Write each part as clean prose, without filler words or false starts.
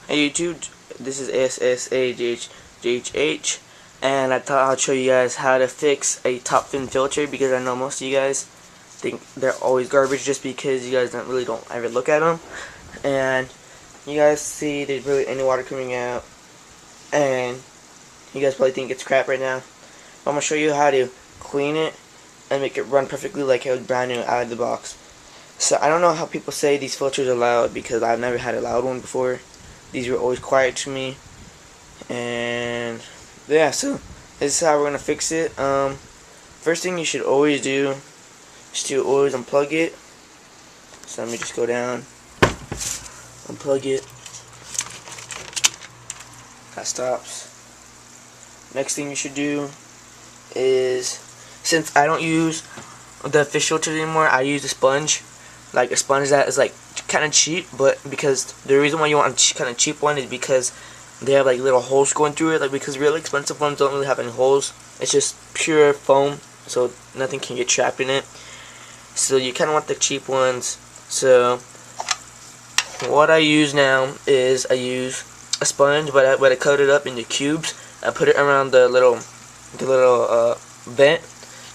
Hey YouTube, this is SSAGHGH, and I thought I'd show you guys how to fix a top fin filter, because I know most of you guys think they're always garbage just because you guys don't ever look at them, and you guys see there's really any water coming out, and you guys probably think it's crap right now. But I'm gonna show you how to clean it and make it run perfectly like it was brand new out of the box. So I don't know how people say these filters are loud, because I've never had a loud one before. These were always quiet to me, and yeah, so this is how we're gonna fix it. First thing you should always do is to always unplug it. So let me just go down, unplug it. That stops. Next thing you should do is, since I don't use the fish filter anymore, I use a sponge. Like a sponge that is like kind of cheap, but because the reason why you want a kind of cheap one is because they have like little holes going through it. Like, because really expensive ones don't really have any holes. It's just pure foam, so nothing can get trapped in it. So you kind of want the cheap ones. So what I use now is I use a sponge, but I cut it up into cubes. I put it around the little vent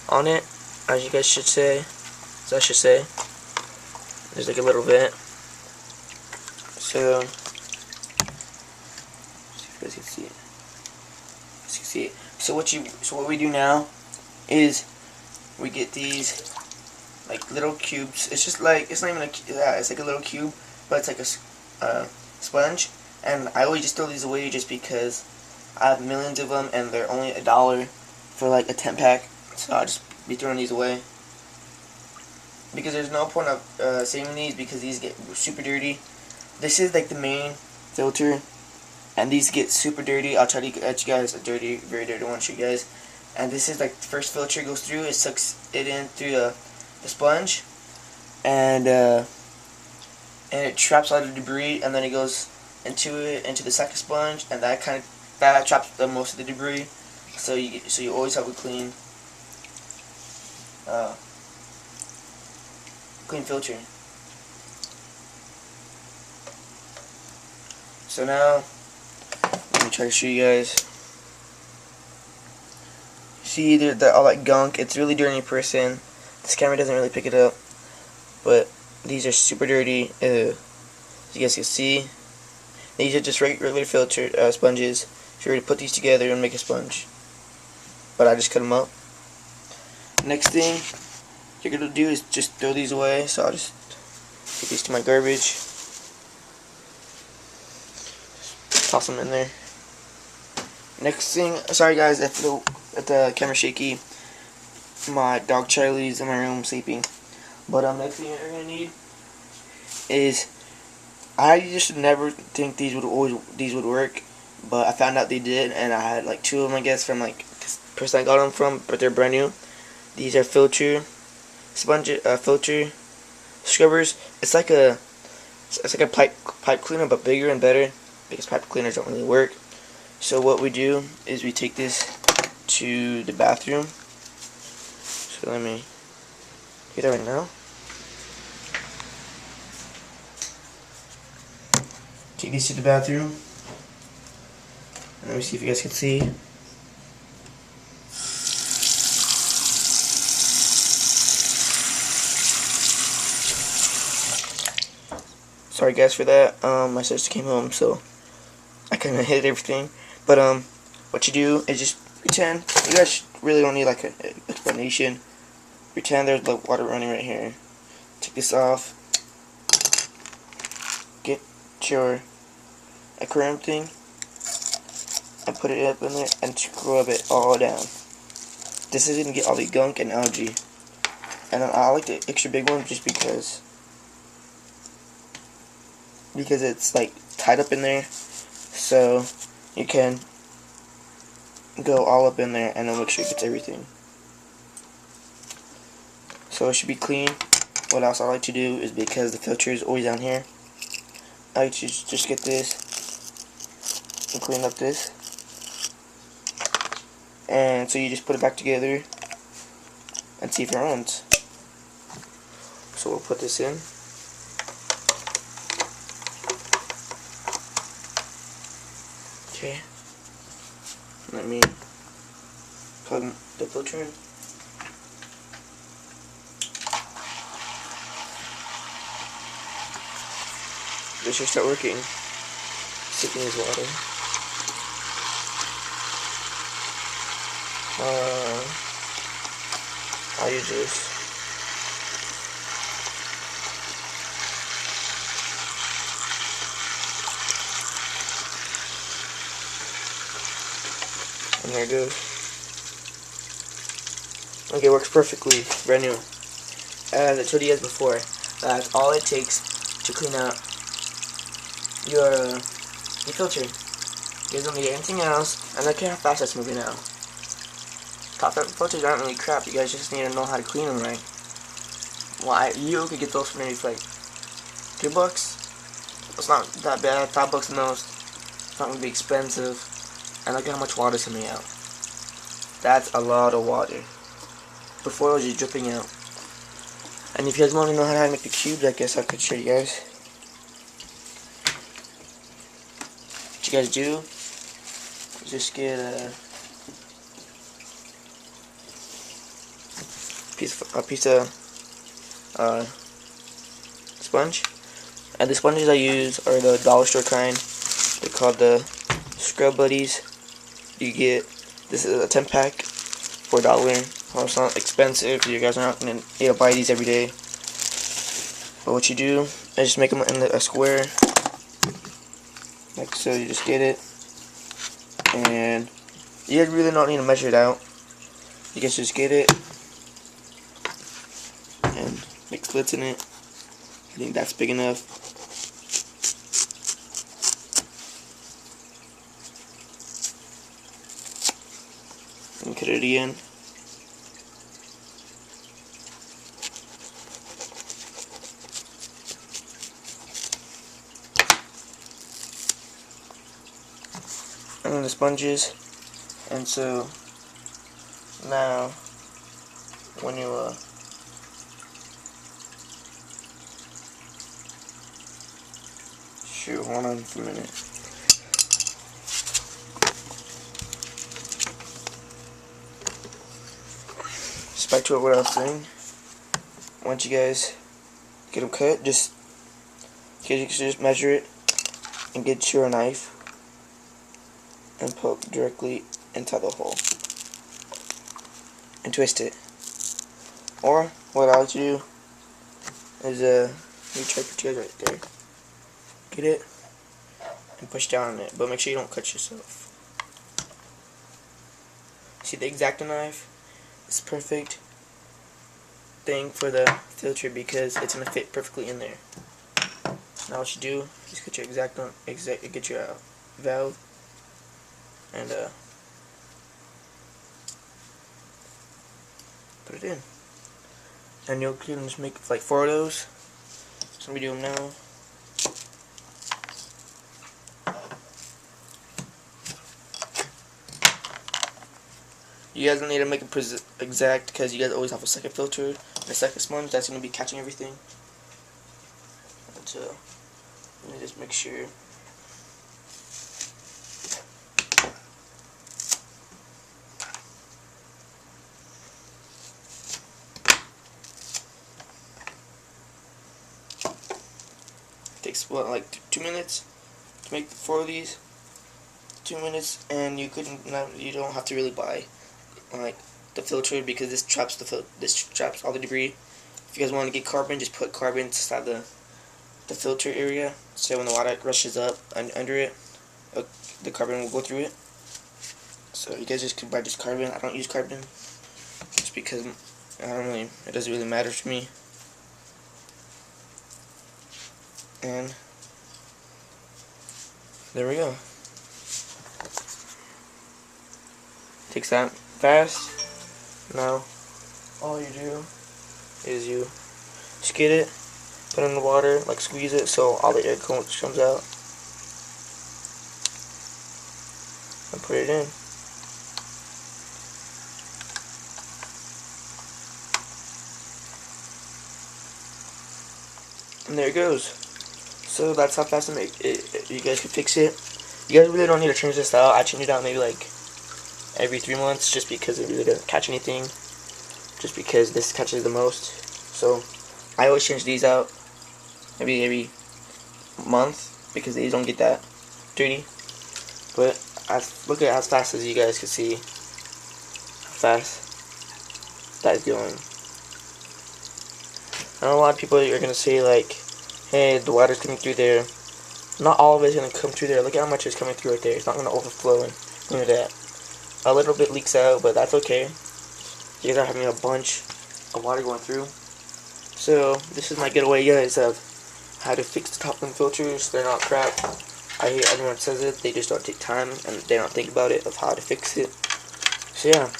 on it, as you guys should say. So I should say there's like a little vent. So you guys can see it. You can see it. So what we do now is we get these like little cubes. It's just like, it's not even it's like a little cube, but it's like a sponge. And I always just throw these away just because I have millions of them and they're only $1 for like a 10-pack. So I'll just be throwing these away, because there's no point of saving these, because these get super dirty. This is like the main filter, and these get super dirty. I'll try to get you guys a very dirty one, show you guys. And this is like the first filter goes through. It sucks it in through the sponge, and it traps all the debris, and then it goes into the second sponge, and that traps most of the debris. So you always have a clean filter. So now let me try to show you guys. See, they're all that gunk. It's really dirty in person. This camera doesn't really pick it up, but these are super dirty. As you guys can see, these are just regular filter sponges. If you were to put these together and make a sponge, but I just cut them up. Next thing you're gonna do is just throw these away. So I'll just put these to my garbage, toss them in there. Next thing, sorry guys if the camera's shaky, my dog Charlie's in my room sleeping. But next thing you're gonna need is, I just never think these would work, but I found out they did, and I had like 2 of them, I guess, from like this person I got them from, but they're brand new. These are filter scrubbers. It's like a pipe cleaner, but bigger and better, because pipe cleaners don't really work. So what we do is we take this to the bathroom. So let me do that right now. Take these to the bathroom, and let me see if you guys can see. Sorry guys for that. My sister came home, so I kinda hit everything. But what you do is just pretend. You guys really don't need like an explanation. Pretend there's like water running right here. Take this off. Get your aquarium thing and put it up in there and scrub it all down. This is gonna get all the gunk and algae. And then I like the extra big one just because it's like tied up in there, so you can go all up in there and then make sure it gets everything. So it should be clean. What else I like to do is, because the filter is always down here, I like to just get this and clean up this, and so you just put it back together and see if it runs. So we'll put this in. Okay. Let me plug the filter in. This should start working. Sipping his water. I'll use this. And there it goes. Okay, works perfectly. Brand new. As I told you guys before, that's all it takes to clean out your filter. You guys don't need anything else. And look at how fast that's moving now. Top filters aren't really crap. You guys just need to know how to clean them right. Well, you could get those for maybe like $2. It's not that bad. $5 the most. It's not gonna be expensive. And look at how much water is coming out. That's a lot of water. Before it was just dripping out. And if you guys want to know how to make the cubes, I guess I could show you guys. What you guys do is just get a piece of sponge. And the sponges I use are the dollar store kind. They're called the Scrub Buddies. You get, this is a 10 pack for $1. Well, it's not expensive. You guys are not going to need to buy these every day. But what you do is just make them in a square, like so. You just get it, and you guys really don't need to measure it out. You guys just get it and make slits in it. I think that's big enough. And cut it again. And then the sponges. And so now when you shoot, hold on for a minute. Just back to what I was saying. Once you guys get them cut, you can just measure it and get your knife and poke directly into the hole and twist it. Or what I'll do is let me try to put you guys right there. Get it and push down on it, but make sure you don't cut yourself. See, the X-Acto knife is perfect thing for the filter because it's gonna fit perfectly in there. Now what you do is get your get your valve and put it in, and you'll just make like 4 of those. So we do them now. You guys don't need to make it exact because you guys always have a second filter and a second sponge that's going to be catching everything. And so, let me just make sure. It takes what, like 2 minutes to make 4 of these. 2 minutes, and you you don't have to really buy like the filter because this traps all the debris. If you guys want to get carbon, just put carbon inside the filter area, so when the water rushes up under it, the carbon will go through it. So you guys just can buy just carbon. I don't use carbon just because it doesn't really matter to me. And there we go. Takes that fast. Now all you do is you just get it, put it in the water, like squeeze it so all the air comes out, and put it in. And there it goes. So that's how fast I make it. You guys can fix it. You guys really don't need to change this out. I change it out maybe like every 3 months just because it really doesn't catch anything. Just because this catches the most. So I always change these out maybe every month because these don't get that dirty. But look at as fast as you guys can see how fast that is going. I know a lot of people are gonna say like, hey, the water's coming through there. Not all of it's gonna come through there. Look at how much is coming through right there. It's not gonna overflow, and look at that. A little bit leaks out, but that's okay. You guys are having a bunch of water going through. So this is my getaway, guys, of how to fix the top link filters. They're not crap. I hear everyone says it. They just don't take time and they don't think about it of how to fix it. So yeah.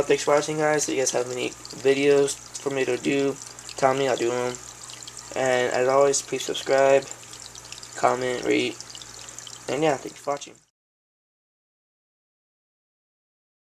Thanks for watching, guys. If you guys have any videos for me to do, tell me, I'll do them. And as always, please subscribe, comment, rate, and yeah, thanks for watching.